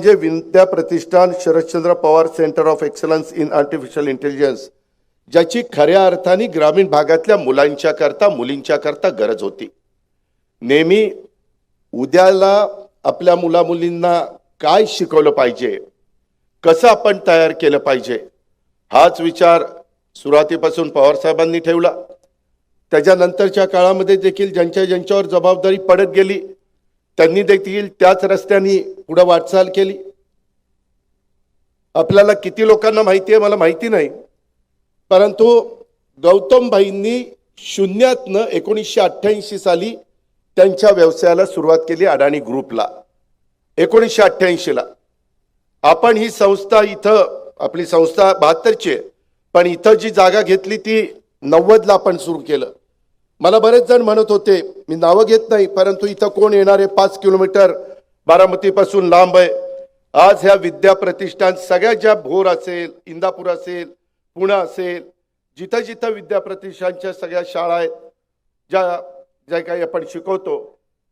जे Vidya Pratishthan Sharadchandra Pawar centre of excellence in artificial intelligence ज्याची खऱ्या अर्थाने ग्रामीण भागातल्या मुलांच्या करता मुलींच्या करता गरज होती। नेहमी उद्याला आपल्या मुला मुलींना काय शिकवलं पाहिजे, कसं आपण तयार केलं पाहिजे, हाच विचार सुरुवातीपासून पवार साहेबांनी ठेवला। त्याच्यानंतरच्या काळामध्ये देखील ज्यांच्यावर जबाबदारी पडत गेली त्यांनी देखील त्याच रस्त्याने पुढे वाटचाल केली। आपल्याला किती लोकांना माहिती आहे मला माहिती नाही, परंतु गौतम भाईंनी शून्यातनं 1988 साली त्यांच्या व्यवसायाला सुरुवात केली अडाणी ग्रुपला। 1988 ला आपण ही संस्था इथं आपली संस्था 72 ची, पण इथं जी जागा घेतली ती 90 ला आपण सुरू केलं। मला बरेच जण म्हणत होते, मी नाव घेत नाही, परंतु इथं कोण येणार आहे, 5 किलोमीटर बारामती पासून लांब आहे। आज ह्या विद्या प्रतिष्ठान सगळ्या ज्या भोर असेल, इंदापूर असेल, पुणे असेल, जिथं जिथं विद्या प्रतिष्ठानच्या सगळ्या शाळा आहेत, ज्या काही आपण शिकवतो,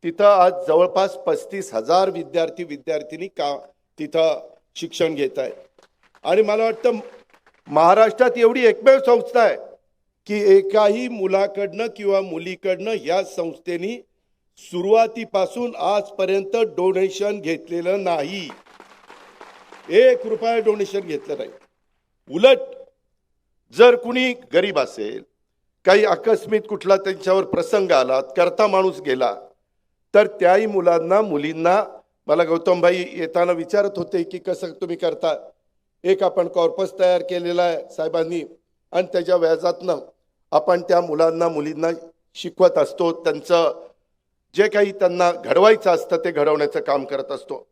तिथं आज जवळपास 35,000 विद्यार्थी विद्यार्थिनी तिथं शिक्षण घेत आहेत। आणि मला वाटतं महाराष्ट्रात एवढी एकमेव संस्था आहे की एकाही मुलाकडनं किंवा मुलीकडनं या संस्थेने सुरुवातीपासून आजपर्यंत डोनेशन घेतलेलं नाही, 1 रुपया डोनेशन घेतलं नाही। उलट जर कुणी गरीब असेल, काही आकस्मिक कुठला त्यांच्यावर प्रसंग आला, करता माणूस गेला, तर त्याही मुलांना मुलींना मला गौतम भाई येताना विचारत होते की कसं तुम्ही करता। एक आपण कॉर्पस तयार केलेला आहे साहेबांनी आणि त्याच्या व्याजातनं आपण त्या मुलांना मुलींना शिकवत असतो, त्यांचं जे काही त्यांना घडवायचं असतं ते घडवण्याचं काम करत असतो।